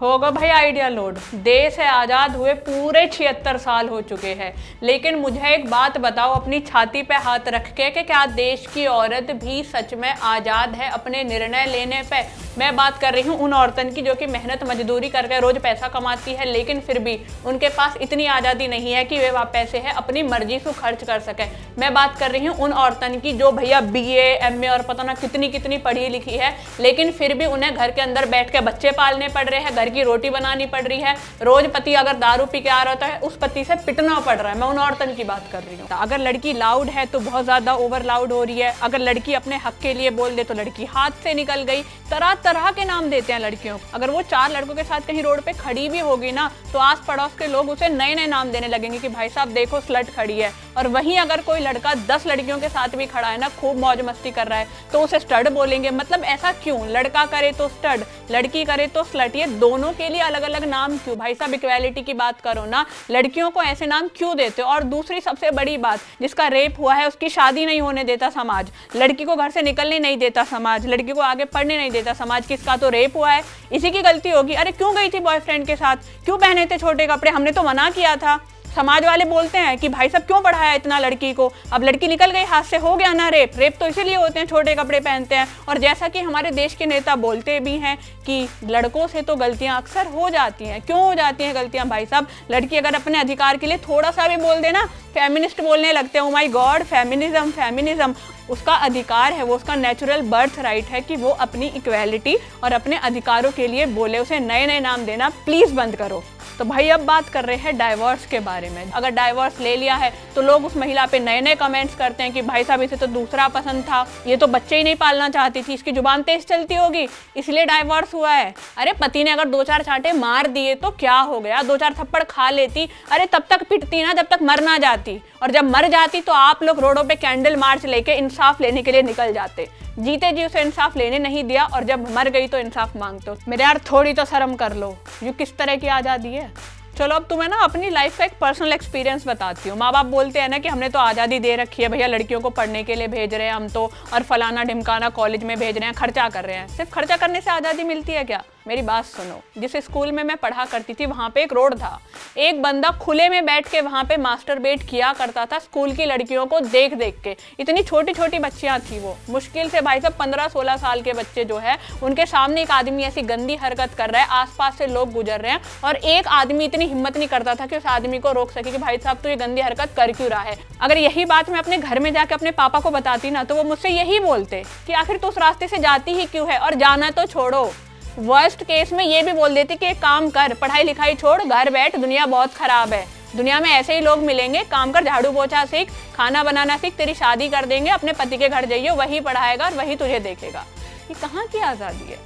होगा भाई idea load. देश है आज़ाद हुए पूरे 76 साल हो चुके हैं, लेकिन मुझे एक बात बताओ अपनी छाती पे हाथ रख के कि क्या देश की औरत भी सच में आज़ाद है अपने निर्णय लेने पे? मैं बात कर रही हूँ उन औरतन की जो कि मेहनत मजदूरी करके रोज पैसा कमाती है, लेकिन फिर भी उनके पास इतनी आज़ादी नहीं है कि वे वह पैसे है अपनी मर्जी से खर्च कर सके। मैं बात कर रही हूँ उन औरतन की जो भैया BA MA और पता ना कितनी कितनी पढ़ी लिखी है, लेकिन फिर भी उन्हें घर के अंदर बैठ के बच्चे पालने पड़ रहे हैं, घर की रोटी बनानी पड़ रही है, रोज पति अगर दारू पी के आ रहा है उस पति से पिटना पड़ रहा है। मैं उन औरतन की बात कर रही हूँ। अगर लड़की लाउड है तो बहुत ज्यादा ओवर लाउड हो रही है, अगर लड़की अपने हक के लिए बोल दे तो लड़की हाथ से निकल गई। तरह तरह के नाम देते हैं लड़कियों को। अगर वो 4 लड़कों के साथ कहीं रोड पे खड़ी भी होगी ना तो आस पड़ोस के लोग उसे नए नए नाम देने लगेंगे कि भाई साहब देखो स्लट खड़ी है। और वहीं अगर कोई लड़का 10 लड़कियों के साथ भी खड़ा है ना, खूब मौज मस्ती कर रहा है, तो उसे स्टड बोलेंगे। मतलब ऐसा क्यों? लड़का करे तो स्टड, लड़की करे तो स्लट, ये दोनों के लिए अलग अलग नाम क्यों? भाई साहब इक्वालिटी की बात करो ना, लड़कियों को ऐसे नाम क्यों देते हो? और दूसरी सबसे बड़ी बात, जिसका रेप हुआ है उसकी शादी नहीं होने देता समाज, लड़की को घर से निकलने नहीं देता समाज, लड़की को आगे पढ़ने नहीं देता समाज, किसका तो रेप हुआ है, इसी की गलती होगी। अरे क्यों गई थी बॉयफ्रेंड के साथ, क्यों पहने थे छोटे कपड़े, हमने तो मना किया था। समाज वाले बोलते हैं कि भाई साहब क्यों पढ़ाया इतना लड़की को, अब लड़की निकल गई हाथ से, हो गया ना रेप। रेप तो इसीलिए होते हैं छोटे कपड़े पहनते हैं। और जैसा कि हमारे देश के नेता बोलते भी हैं कि लड़कों से तो गलतियां अक्सर हो जाती हैं। क्यों हो जाती हैं गलतियां भाई साहब? लड़की अगर अपने अधिकार के लिए थोड़ा सा भी बोल देना, फेमिनिस्ट बोलने लगते हैं, oh my God feminism feminism. उसका अधिकार है, वो उसका नेचुरल बर्थ राइट है कि वो अपनी इक्वालिटी और अपने अधिकारों के लिए बोले। उसे नए नए नाम देना प्लीज बंद करो। तो भाई अब बात कर रहे हैं डाइवोर्स के बारे में। अगर डाइवोर्स ले लिया है तो लोग उस महिला पे नए नए कमेंट्स करते हैं कि भाई साहब इसे तो दूसरा पसंद था, ये तो बच्चे ही नहीं पालना चाहती थी, इसकी जुबान तेज चलती होगी इसलिए डाइवोर्स हुआ है। अरे पति ने अगर 2-4 चांटे मार दिए तो क्या हो गया, 2-4 थप्पड़ खा लेती, अरे तब तक पिटती ना जब तक मर ना जाती। और जब मर जाती तो आप लोग रोडों पे कैंडल मार्च लेके इंसाफ लेने के लिए निकल जाते। जीते जी उसे इंसाफ लेने नहीं दिया और जब मर गई तो इंसाफ मांगते हो। मेरे यार थोड़ी तो शर्म कर लो, ये किस तरह की आज़ादी है। चलो अब तुम्हें ना अपनी लाइफ का एक पर्सनल एक्सपीरियंस बताती हूँ। माँ बाप बोलते हैं ना कि हमने तो आज़ादी दे रखी है भैया, लड़कियों को पढ़ने के लिए भेज रहे हैं हम तो, और फलाना ढिमकाना कॉलेज में भेज रहे हैं, खर्चा कर रहे हैं। सिर्फ खर्चा करने से आज़ादी मिलती है क्या? मेरी बात सुनो, जिस स्कूल में मैं पढ़ा करती थी वहाँ पे एक रोड था, एक बंदा खुले में बैठ के वहाँ पे मास्टरबेट किया करता था स्कूल की लड़कियों को देख देख के। इतनी छोटी छोटी बच्चियाँ थी वो, मुश्किल से भाई साहब 15-16 साल के बच्चे जो है उनके सामने एक आदमी ऐसी गंदी हरकत कर रहा है, आसपास से लोग गुजर रहे हैं और एक आदमी इतनी हिम्मत नहीं करता था कि उस आदमी को रोक सके कि भाई साहब तो ये गंदी हरकत कर क्यों रहा है। अगर यही बात मैं अपने घर में जाके अपने पापा को बताती ना तो वो मुझसे यही बोलते कि आखिर तो उस रास्ते से जाती ही क्यों है, और जाना तो छोड़ो, वर्स्ट केस में ये भी बोल देती कि एक काम कर, पढ़ाई लिखाई छोड़, घर बैठ, दुनिया बहुत खराब है, दुनिया में ऐसे ही लोग मिलेंगे, काम कर, झाड़ू पोछा सीख, खाना बनाना सीख, तेरी शादी कर देंगे, अपने पति के घर जाइए, वही पढ़ाएगा और वही तुझे देखेगा। ये कहाँ की आज़ादी है?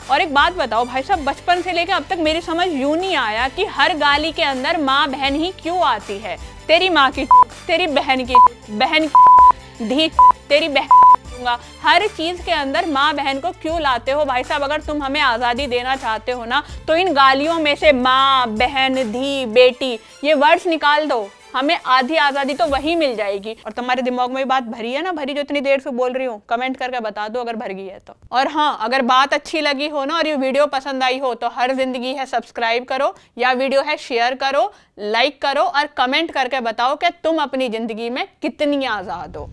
और एक बात बताओ भाई साहब, बचपन से लेकर अब तक मेरी समझ यूं नहीं आया कि हर गाली के अंदर माँ बहन ही क्यों आती है। तेरी माँ की, तेरी बहन की, बहन की धी, तेरी बहन, हर चीज के अंदर माँ बहन को क्यों लाते हो भाई साहब? अगर तुम हमें आज़ादी देना चाहते हो ना तो इन गालियों में से माँ, बहन, धी, बेटी ये वर्ड्स निकाल दो, हमें आधी आज़ादी तो वही मिल जाएगी। और तुम्हारे दिमाग में बात भरी है ना, भरी जो इतनी देर से बोल रही हूँ? कमेंट करके बता दो अगर भर गई है तो। और हाँ, अगर बात अच्छी लगी हो ना और ये वीडियो पसंद आई हो तो हर जिंदगी है सब्सक्राइब करो, या वीडियो है शेयर करो, लाइक करो और कमेंट करके बताओ कि तुम अपनी जिंदगी में कितनी आज़ाद हो।